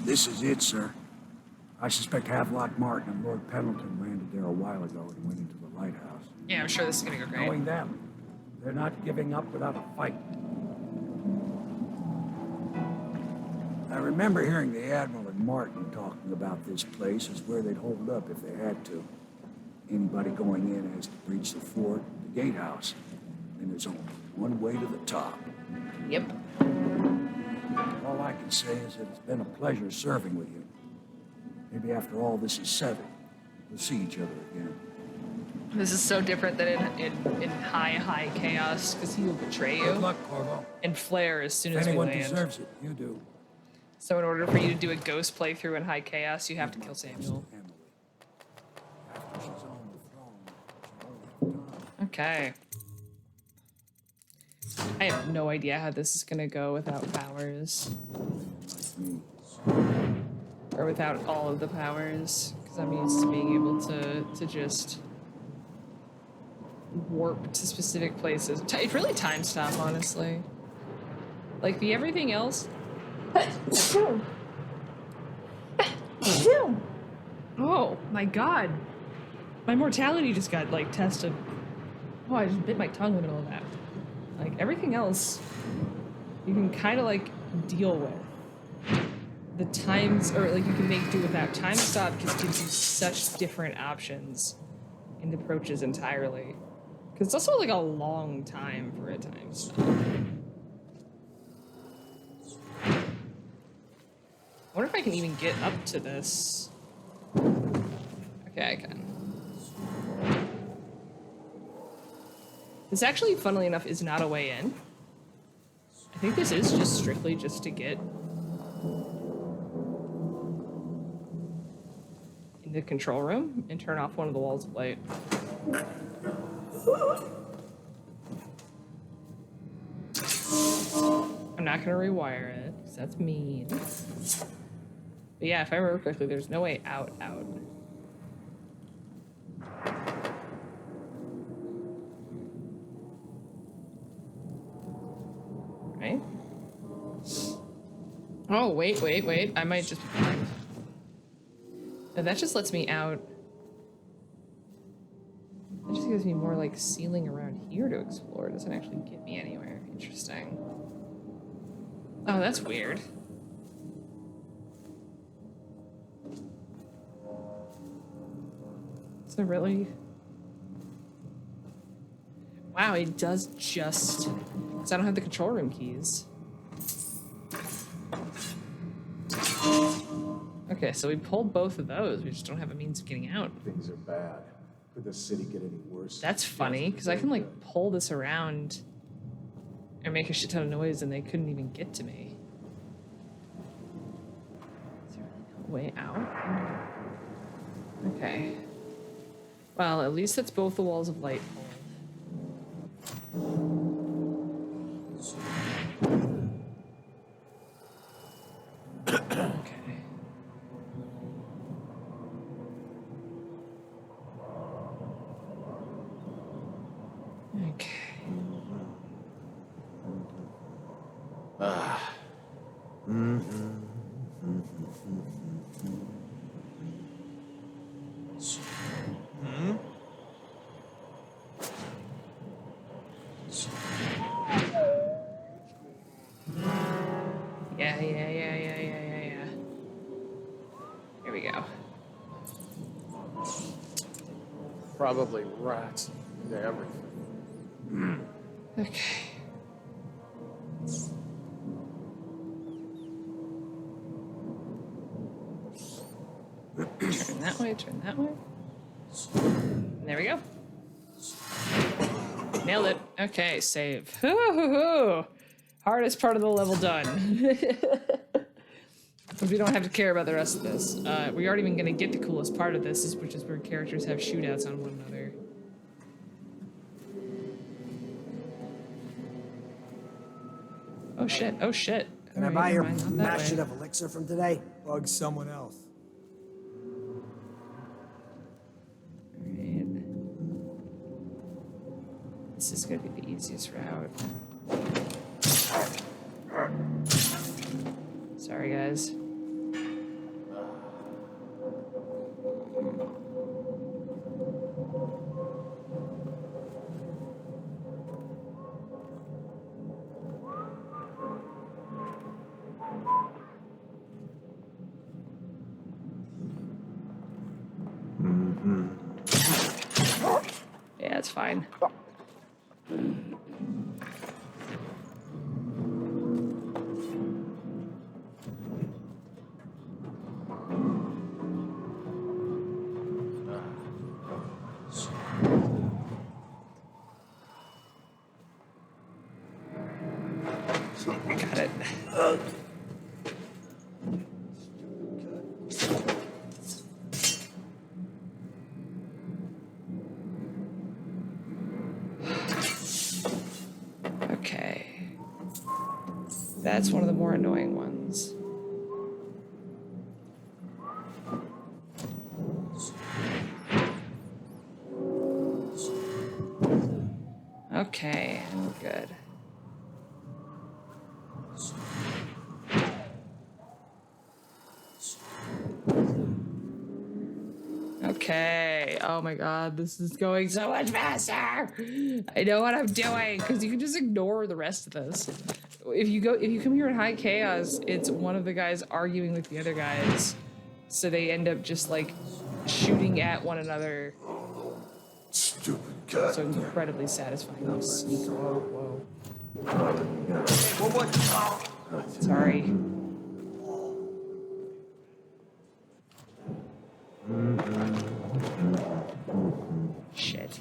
This is it, sir. I suspect Havelock Martin and Lord Pendleton landed there a while ago and went into the lighthouse. Yeah, I'm sure this is gonna go great. Knowing them, they're not giving up without a fight. I remember hearing the Admiral and Martin talking about this place as where they'd hold up if they had to. Anybody going in has to breach the fort, the gatehouse, and there's only one way to the top. Yep. All I can say is that it's been a pleasure serving with you. Maybe after all this is settled, we'll see each other again. This is so different than in high chaos, because he will betray you. Good luck, Corvo. And flare as soon as If we anyone land. deserves it, you do. So in order for you to do a ghost playthrough in high chaos, you have to kill Samuel. Emily. After she's on the throne, she'll have time. Okay. I have no idea how this is gonna go without powers. Like me. Or without all of the powers. Because I'm used to being able to just warp to specific places. It's really time stop, honestly. Like the everything else. Oh my god. My mortality just got like tested. Oh, I just bit my tongue in the middle of that. Like everything else you can kind of like deal with. The times, or like you can make do without. Time stop just gives you such different options and approaches entirely. Because it's also like a long time for a time stop. I wonder if I can even get up to this. Okay, I can. This actually, funnily enough, is not a way in. I think this is just strictly just to get in the control room and turn off one of the walls of light. I'm not gonna rewire it, because that's mean. But yeah, if I remember correctly, there's no way out. Right? Oh, wait. I might just... No, that just lets me out. That just gives me more like ceiling around here to explore. It doesn't actually get me anywhere. Interesting. Oh, that's weird. So really... Wow, it does just... Because I don't have the control room keys. Okay, so we pulled both of those. We just don't have a means of getting out. Things are bad. Could the city get any worse? That's funny, because I can, like, pull this around and make a shit ton of noise, and they couldn't even get to me. Is there really no way out? Okay. Well, at least that's both the walls of light pulled. Okay. Okay. Yeah. Here we go. Probably rats into everything. Okay. Turn that way, turn that way. And there we go. Nailed it. Okay, save. Hardest part of the level done. But we don't have to care about the rest of this. We aren't even going to get the coolest part of this, which is where characters have shootouts on one another. Oh shit, oh shit. Can I Alright, buy never your mind, not that mash way. it of elixir from today? Bug someone else. Alright. This is gonna be the easiest route. Sorry, guys. Yeah, that's fine. Got it. Okay. That's one of the more annoying ones. Okay, I'm good. Okay. Oh my god, this is going so much faster. I know what I'm doing because you can just ignore the rest of this. If you come here in high chaos, it's one of the guys arguing with the other guys, so they end up just like shooting at one another. Stupid god. So incredibly satisfying. You sneak. Whoa, whoa. Sorry. Shit.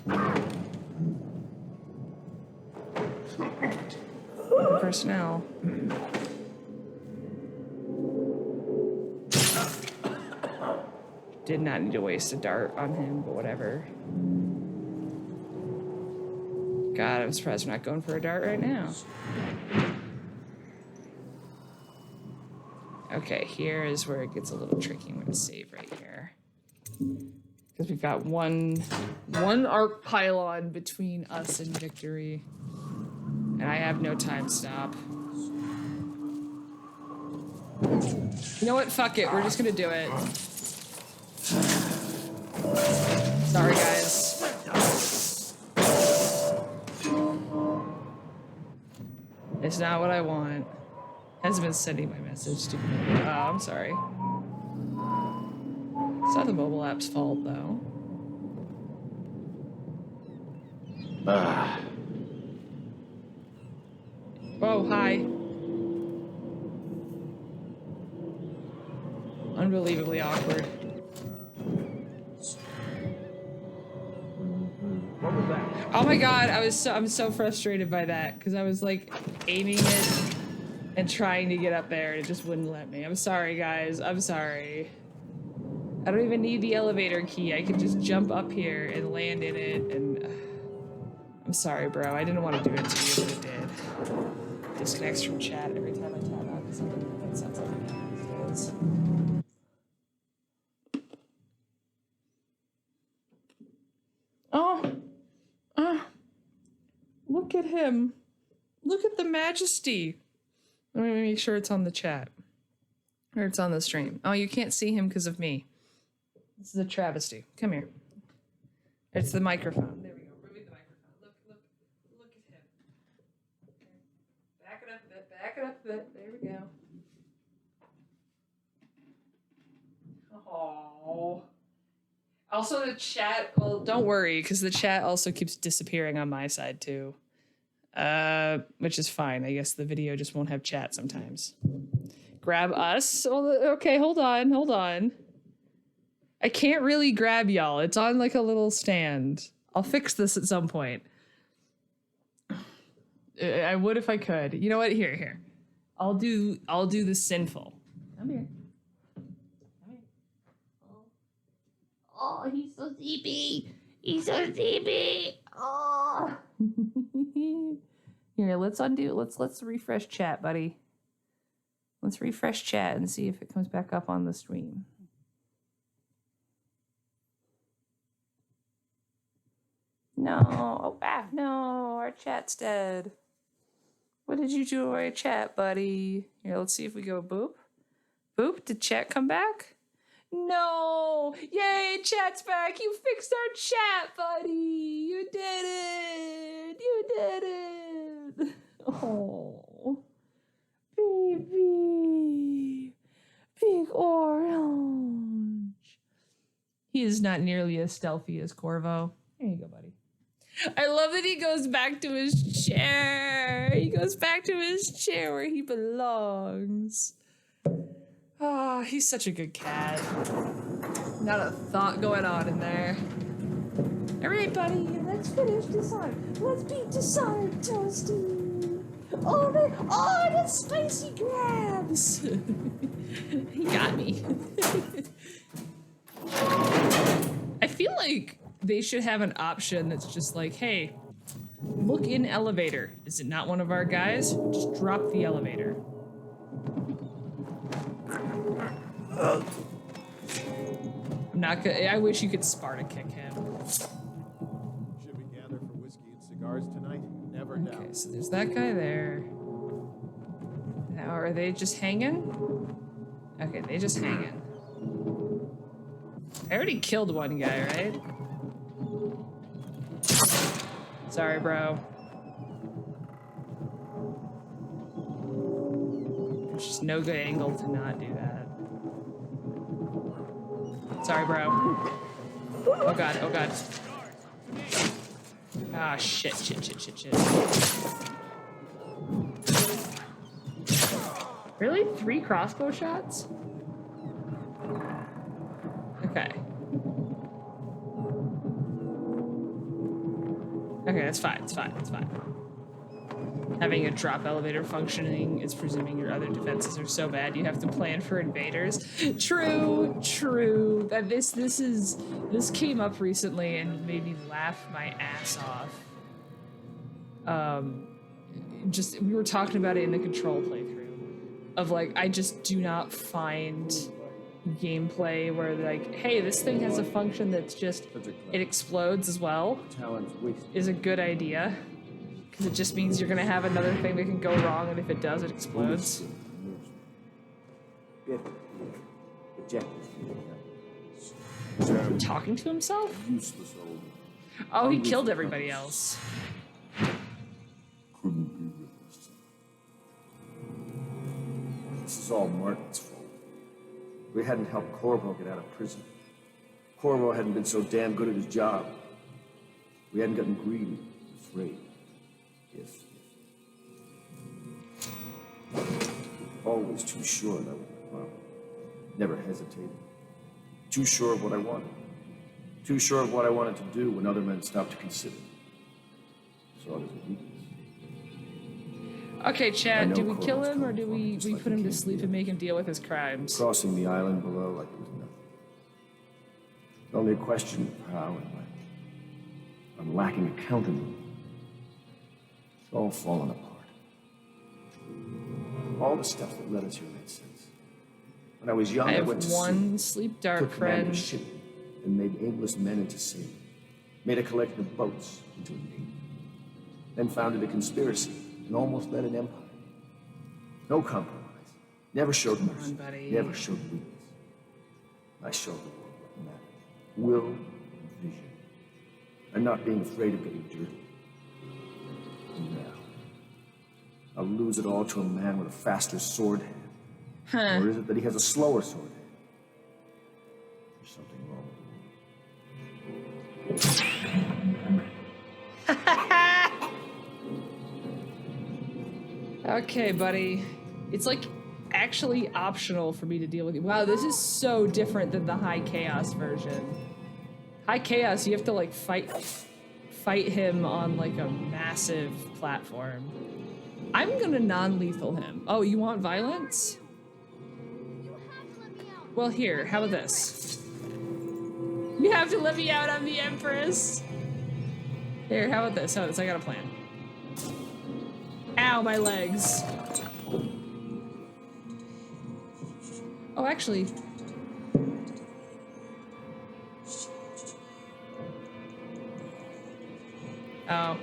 Personnel. Did not need to waste a dart on him, but whatever. God, I'm surprised we're not going for a dart right now. Okay, here is where it gets a little tricky. I'm gonna save right here. Because we've got one arc pylon between us and victory. And I have no time stop. You know what? Fuck it. We're just gonna do it. Sorry, guys. It's not what I want. Hasn't been sending my message to me. Oh, I'm sorry. It's not the mobile app's fault, though. Oh, hi. Unbelievably awkward. What was that? Oh my god, I'm so frustrated by that because I was like aiming it and trying to get up there and it just wouldn't let me. I'm sorry, guys. I'm sorry. I don't even need the elevator key. I can just jump up here and land in it and I'm sorry, bro. I didn't want to do it to you, but it did. Disconnects from chat every time I tap out because that sounds like it always does. Oh, look at him. Look at the majesty. Let me make sure it's on the chat. Or it's on the stream. Oh, you can't see him because of me. This is a travesty. Come here. It's the microphone. There we go. Remove the microphone. Look at him. Okay. Back it up a bit. Back it up a bit. There we go. Oh. Also, the chat. Well, don't worry, because the chat also keeps disappearing on my side too. Which is fine. I guess the video just won't have chat sometimes. Grab us. Well, okay, hold on. I can't really grab y'all. It's on like a little stand. I'll fix this at some point. I would if I could. You know what? Here. I'll do the sinful. Come here. Oh, he's so sleepy. Oh. Here, let's refresh chat, buddy. Let's refresh chat and see if it comes back up on the stream. No, our chat's dead. What did you do to our chat, buddy? Here, let's see if we go boop. Boop, did chat come back? No! Yay, chat's back! You fixed our chat, buddy! You did it! Oh, baby! Big orange! He is not nearly as stealthy as Corvo. Here you go, buddy. I love that he goes back to his chair. He goes back to his chair where he belongs. Oh, he's such a good cat. Not a thought going on in there. All right, buddy, let's finish Dishonored. Let's beat Dishonored, Toasty. Oh, the spicy crabs. He got me. I feel like they should have an option that's just like, hey, look in elevator. Is it not one of our guys? Just drop the elevator. I'm not gonna, I wish you could Sparta kick him. Should we gather for whiskey and cigars tonight? Never doubt. Okay, so there's that guy there. Now, are they just hanging? Okay, they just hanging. I already killed one guy, right? Sorry, bro. There's just no good angle to not do that. Sorry, bro. Oh god, oh god. Ah, shit. Really? 3 crossbow shots? Okay. Okay, that's fine, it's fine. Having a drop elevator functioning is presuming your other defenses are so bad you have to plan for invaders. True. That this came up recently and made me laugh my ass off. Just we were talking about it in the Control playthrough of like I just do not find gameplay where like, hey, this thing has a function that's just it explodes as well is a good idea. Because it just means you're gonna have another thing that can go wrong, and if it does, it explodes. Talking to himself? Oh, he killed everybody else. This is all Martin's fault. We hadn't helped Corvo get out of prison. Corvo hadn't been so damn good at his job. We hadn't gotten greedy, afraid. Always too sure that would be a problem. Never hesitated. Too sure of what I wanted. Too sure of what I wanted to do when other men stopped to consider. Saw it as a weakness. Okay, Chad, do we Corvo's kill him or coming do from. we It's like put him he to can't sleep be and make him deal with his crimes? Crossing the island below like it was nothing. Only a question of how and when. I'm lacking accountability. It's all fallen apart. All the steps that led us here made sense. When I was young, I I have went to one sea, sleep dark took command of friend. a ship, and made aimless men into sailors. Made a collection of boats into a navy. Then founded a conspiracy and almost led an empire. No compromise. Never showed mercy. buddy. Never showed weakness. I showed the world what mattered. Will and vision. And not being afraid of getting dirty. And now, I'll lose it all to a man with a faster sword hand. Huh. Or is it that he has a slower sword hand? There's something wrong with me. Okay, buddy. It's like actually optional for me to deal with you. Wow, this is so different than the High Chaos version. High Chaos, you have to like fight him on like a massive platform. I'm gonna non-lethal him. Oh, you want violence? Well, here, how about this? You have to let me out, I'm the Empress. Here, how about this? How about this? I got a plan. Ow, my legs. Oh, actually. Oh.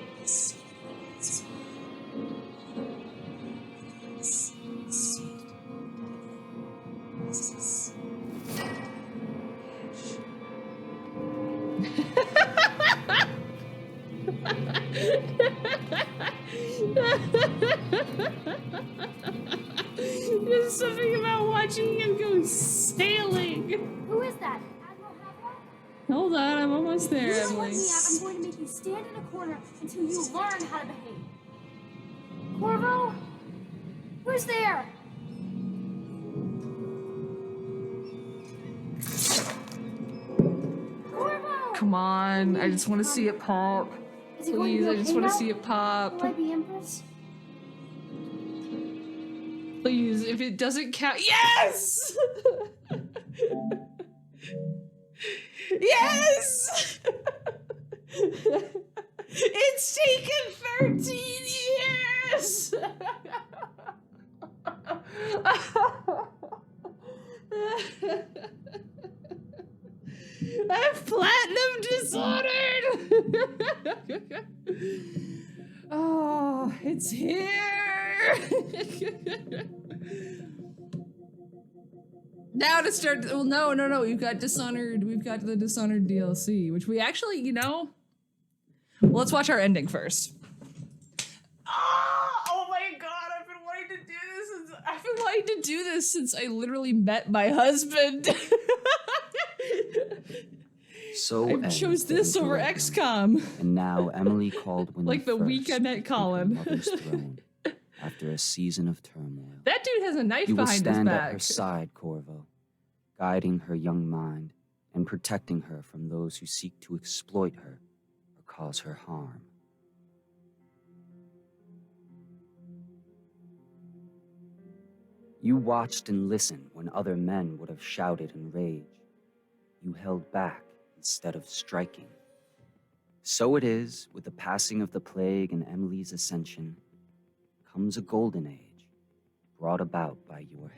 There's something about watching him go sailing. Who is that? Admiral Havok? Hold on, I'm almost there, You don't Emily. let me out. I'm going to make you stand in a corner until you learn how to behave. Corvo? Who's there? Corvo! Come on, I just want to see it pop. Is it going to Please, be I just okay want to now? see it pop. Will I be Empress? Please, if it doesn't count. Yes! Yes! It's taken 13 years! I've platinum Dishonored! Oh, it's here! Now to start, well, no, we've got Dishonored, we've got the Dishonored DLC, which we actually, you know, well, let's watch our ending first. Oh my god, I've been wanting to do this since I literally met my husband. So I chose this over XCOM. And now Emily Caldwin Like the first week I met took her Colin. mother's throne after a season of turmoil. That dude has a knife You will behind his stand at back. her side, Corvo, guiding her young mind and protecting her from those who seek to exploit her or cause her harm. You watched and listened when other men would have shouted in rage. You held back instead of striking. So it is with the passing of the plague and Emily's ascension comes a golden age brought about by your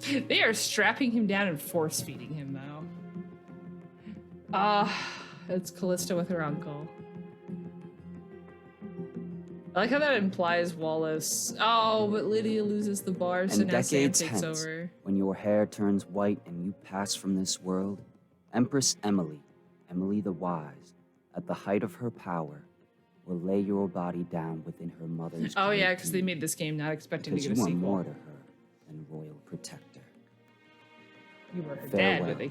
hand. They are strapping him down and force feeding him though. It's Callista with her uncle. I like how that implies Wallace. Oh, but Lydia loses the bar, so And now Sam decades takes hence, over. when your hair turns white and you pass from this world, Empress Emily, Emily the Wise, at the height of her power, will lay your body down within her mother's Oh great yeah, because they tomb, made this game not expecting to because get a you are sequel. more to her than royal protector. You were her dad, Farewell, but they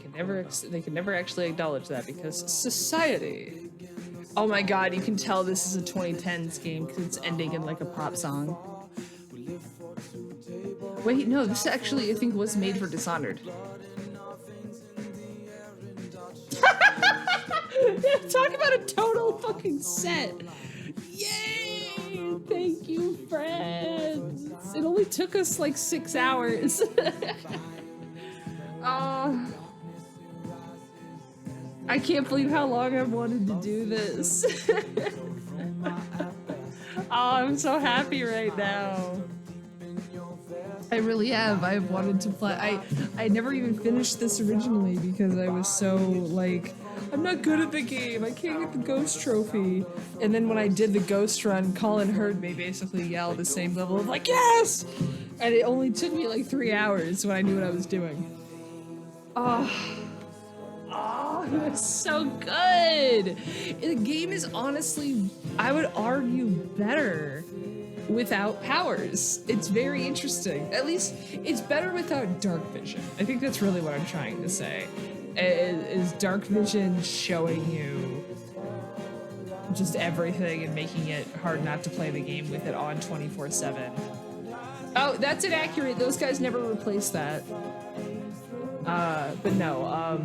can never actually acknowledge that because society. Oh my god, you can tell this is a 2010s game because it's ending in like a pop song. Wait, no, this actually I think was made for Dishonored. Talk about a total fucking set. Yay! Thank you, friends. It only took us like 6 hours. I can't believe how long I've wanted to do this. I'm so happy right now. I really have. I've wanted to play. I never even finished this originally because I was so like, I'm not good at the game. I can't get the ghost trophy. And then when I did the ghost run, Colin heard me basically yell the same level of like, yes! And it only took me like 3 hours when I knew what I was doing. Oh, it was so good. The game is honestly, I would argue, better without powers. It's very interesting. At least it's better without dark vision. I think that's really what I'm trying to say. Is dark vision showing you just everything and making it hard not to play the game with it on 24/7. Oh, that's inaccurate. Those guys never replaced that. But no,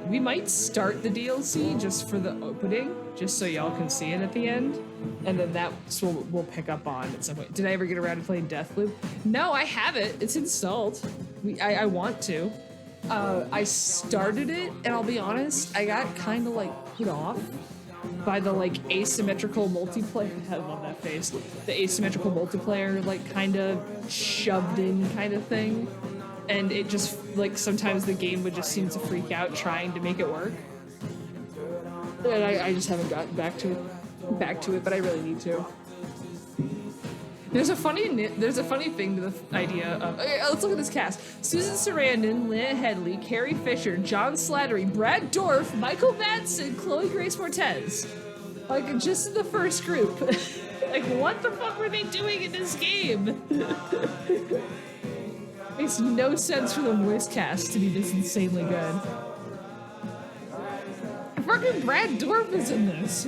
we might start the DLC just for the opening, just so y'all can see it at the end, and then that's what we'll pick up on at some point. Did I ever get around to playing Deathloop? No, I have it. It's installed. I want to. I started it, and I'll be honest, I got kind of like put off by the like asymmetrical multiplayer. I love that face. The asymmetrical multiplayer, like kind of shoved in kind of thing. And it just, like, sometimes the game would just seem to freak out trying to make it work. And I just haven't gotten back to it, but I really need to. There's a funny thing to the idea of, okay, let's look at this cast. Susan Sarandon, Lynette Headley, Carrie Fisher, John Slattery, Brad Dourif, Michael Madsen, Chloe Grace Moretz. Like, just the first group. Like, what the fuck were they doing in this game? Makes no sense for the voice cast to be this insanely good. Fucking Brad Dourif is in this.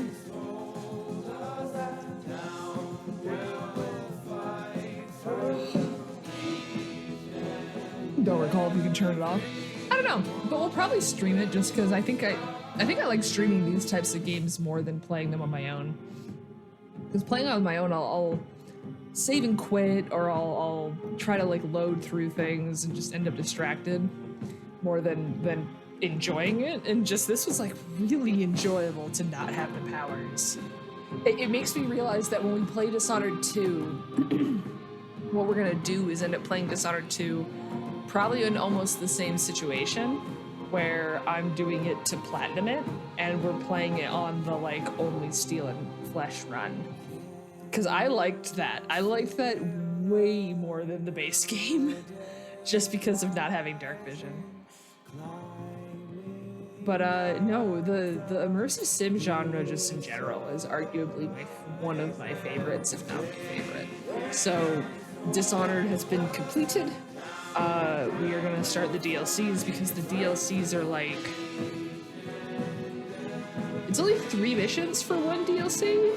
Don't recall if you can turn it off. I don't know, but we'll probably stream it just because I think I like streaming these types of games more than playing them on my own. Because playing on my own, I'll save and quit, or I'll try to like load through things and just end up distracted more than enjoying it. And just this was like really enjoyable to not have the powers. It makes me realize that when we play Dishonored 2, what we're gonna do is end up playing Dishonored 2 probably in almost the same situation, where I'm doing it to platinum it, and we're playing it on the like only Steel and Flesh run. Because I liked that. I liked that way more than the base game, just because of not having dark vision. But no, the immersive sim genre just in general is arguably one of my favorites, if not my favorite. So Dishonored has been completed. We are gonna start the DLCs because the DLCs are like, it's only 3 missions for one DLC.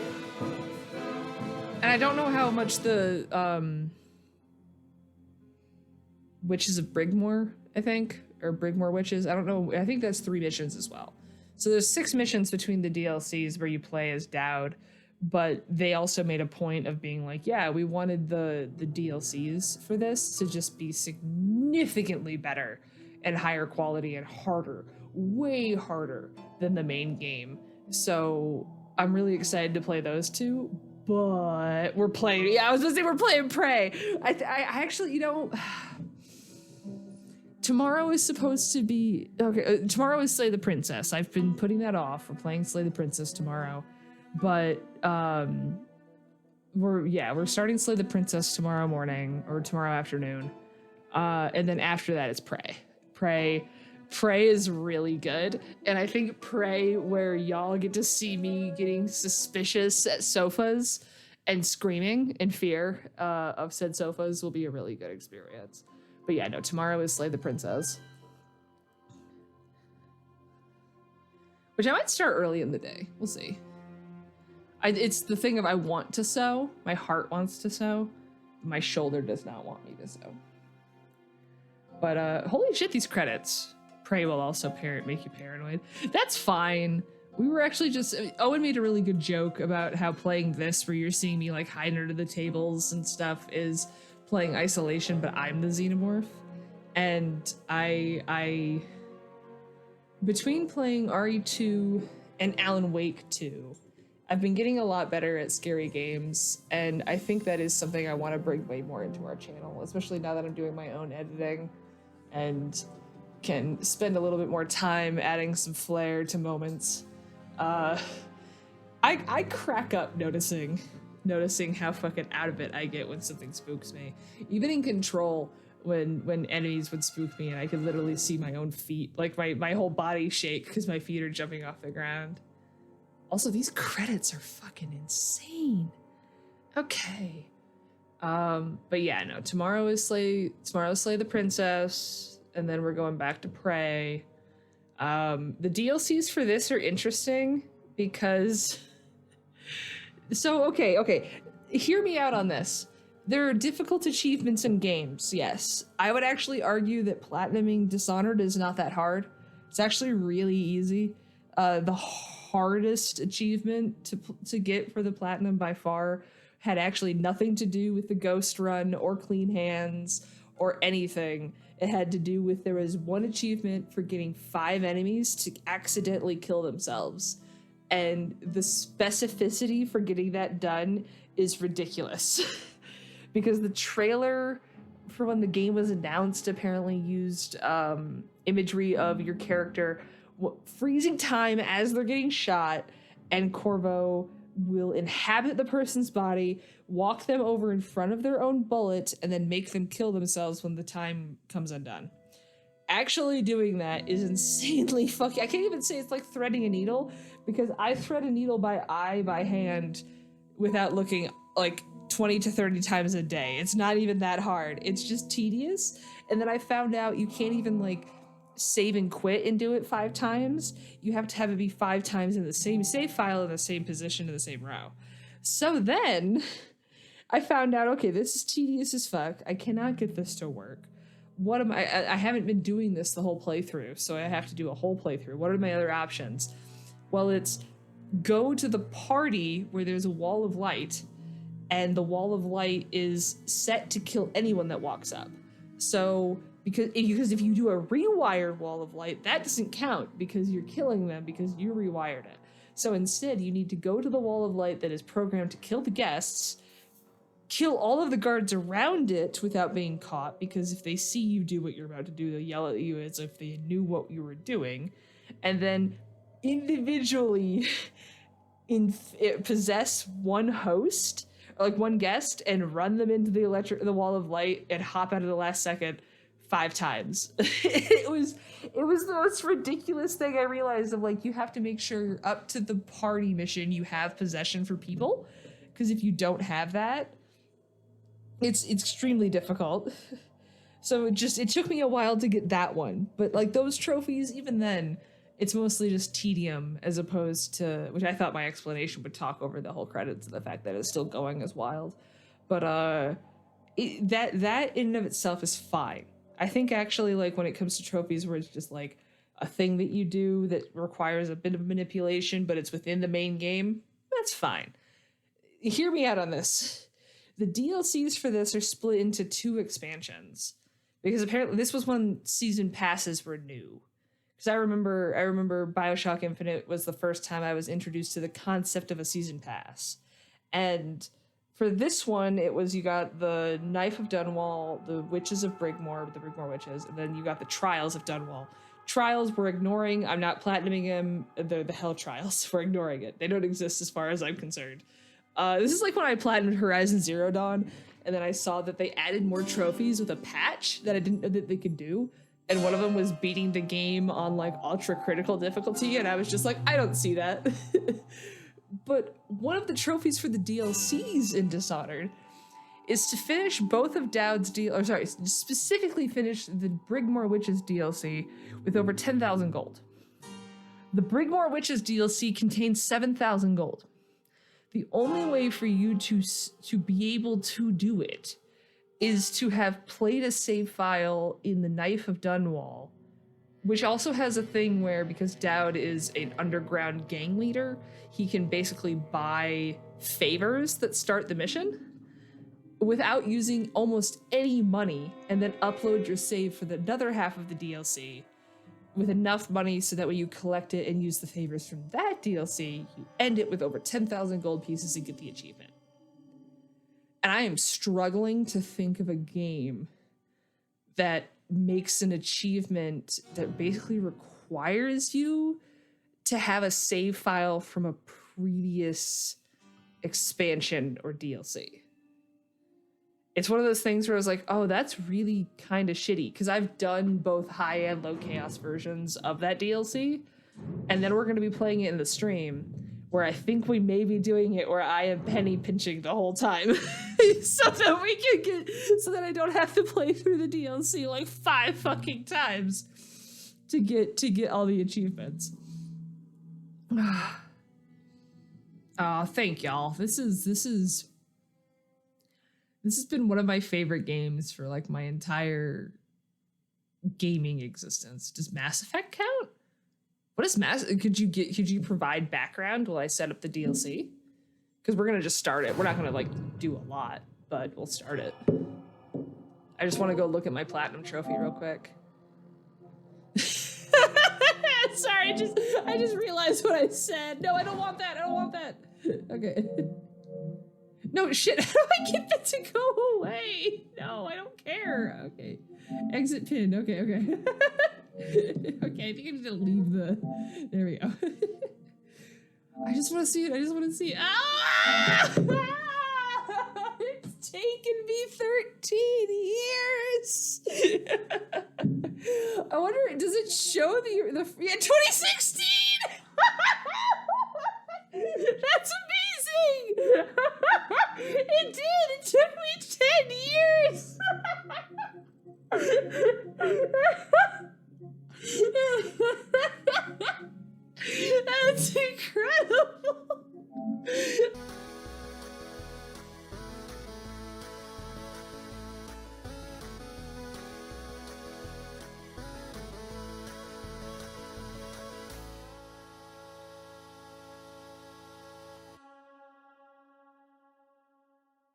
And I don't know how much the Witches of Brigmore, I think, or Brigmore Witches, I don't know, I think that's 3 missions as well. So there's 6 missions between the DLCs where you play as Dowd, but they also made a point of being like, yeah, we wanted the DLCs for this to just be significantly better and higher quality and harder, way harder than the main game. So I'm really excited to play those 2. But we're playing, I was gonna say we're playing Prey. I actually, you know, tomorrow is supposed to be, okay, tomorrow is Slay the Princess. I've been putting that off. We're playing Slay the Princess tomorrow. But we're starting Slay the Princess tomorrow morning or tomorrow afternoon. And then after that it's Prey. Prey is really good, and I think Prey, where y'all get to see me getting suspicious at sofas and screaming in fear of said sofas, will be a really good experience. But yeah, no, tomorrow is Slay the Princess, which I might start early in the day. We'll see. It's the thing of I want to sew. My heart wants to sew. My shoulder does not want me to sew. But holy shit, these credits. Prey will also make you paranoid. That's fine. We were actually just, Owen made a really good joke about how playing this, where you're seeing me like hide under the tables and stuff, is playing Isolation, but I'm the xenomorph. And I between playing RE2 and Alan Wake 2, I've been getting a lot better at scary games, and I think that is something I want to bring way more into our channel, especially now that I'm doing my own editing and can spend a little bit more time adding some flair to moments. I crack up noticing how fucking out of it I get when something spooks me. Even in Control, when enemies would spook me and I could literally see my own feet, like my whole body shake because my feet are jumping off the ground. Also, these credits are fucking insane. Okay. But yeah, no, tomorrow is Slay the Princess, and then we're going back to Prey. The DLCs for this are interesting because... So, okay. Hear me out on this. There are difficult achievements in games, yes. I would actually argue that platinuming Dishonored is not that hard. It's actually really easy. The hardest achievement to get for the platinum by far had actually nothing to do with the ghost run or clean hands or anything. It had to do with, there was one achievement for getting 5 enemies to accidentally kill themselves. And the specificity for getting that done is ridiculous. Because the trailer for when the game was announced apparently used imagery of your character freezing time as they're getting shot, and Corvo will inhabit the person's body, walk them over in front of their own bullet, and then make them kill themselves when the time comes undone. Actually doing that is insanely fucking... I can't even say it's like threading a needle, because I thread a needle by hand without looking like 20 to 30 times a day. It's not even that hard. It's just tedious. And then I found out you can't even like save and quit and do it 5 times. You have to have it be 5 times in the same save file in the same position in the same row. So then I found out, okay, this is tedious as fuck. I cannot get this to work. What am I haven't been doing this the whole playthrough, so I have to do a whole playthrough. What are my other options? Well, it's go to the party where there's a wall of light, and the wall of light is set to kill anyone that walks up. So because if you do a rewired wall of light, that doesn't count because you're killing them because you rewired it. So instead, you need to go to the wall of light that is programmed to kill the guests, kill all of the guards around it without being caught, because if they see you do what you're about to do, they'll yell at you as if they knew what you were doing, and then individually possess one host, or like one guest, and run them into the wall of light and hop out of the last second 5 times. it was the most ridiculous thing I realized of like, you have to make sure you're up to the party mission, you have possession for people, because if you don't have that, it's extremely difficult. So it took me a while to get that one. But like those trophies, even then, it's mostly just tedium as opposed to, which I thought my explanation would talk over the whole credits of the fact that it's still going as wild. But that in and of itself is fine. I think actually like when it comes to trophies where it's just like a thing that you do that requires a bit of manipulation, but it's within the main game, that's fine. Hear me out on this. The DLCs for this are split into 2 expansions, because apparently this was when season passes were new. Because I remember BioShock Infinite was the first time I was introduced to the concept of a season pass. And for this one, it was, you got the Knife of Dunwall, the Witches of Brigmore, the Brigmore Witches, and then you got the Trials of Dunwall. Trials we're ignoring. I'm not platinuming them. They're the Hell Trials. We're ignoring it. They don't exist as far as I'm concerned. This is like when I platinumed Horizon Zero Dawn, and then I saw that they added more trophies with a patch that I didn't know that they could do. And one of them was beating the game on like ultra critical difficulty, and I was just like, I don't see that. But one of the trophies for the DLCs in Dishonored is to finish both of Dowd's specifically finish the Brigmore Witches DLC with over 10,000 gold. The Brigmore Witches DLC contains 7,000 gold. The only way for you to be able to do it is to have played a save file in the Knife of Dunwall, which also has a thing where, because Dowd is an underground gang leader, he can basically buy favors that start the mission without using almost any money, and then upload your save for the other half of the DLC with enough money so that when you collect it and use the favors from that DLC, you end it with over 10,000 gold pieces and get the achievement. And I am struggling to think of a game that makes an achievement that basically requires you to have a save file from a previous expansion or DLC. It's one of those things where I was like, oh, that's really kind of shitty, because I've done both high and low chaos versions of that DLC, and then we're going to be playing it in the stream, where I think we may be doing it where I am penny pinching the whole time, so that I don't have to play through the DLC like 5 fucking times to get all the achievements. Oh, thank y'all. This has been one of my favorite games for like my entire gaming existence. Does Mass Effect count? What is could you provide background while I set up the DLC? Because we're gonna just start it. We're not gonna like do a lot, but we'll start it. I just want to go look at my platinum trophy real quick. Sorry, I just realized what I said. No, I don't want that. I don't want that. Okay. No, shit, how do I get that to go away? No, I don't care. Okay. Exit pin. Okay. Okay, I think I need to leave the... There we go. I just want to see it. I just want to see it. Ah! It's taken me 13 years. I wonder, does it show the 2016? That's amazing. It did.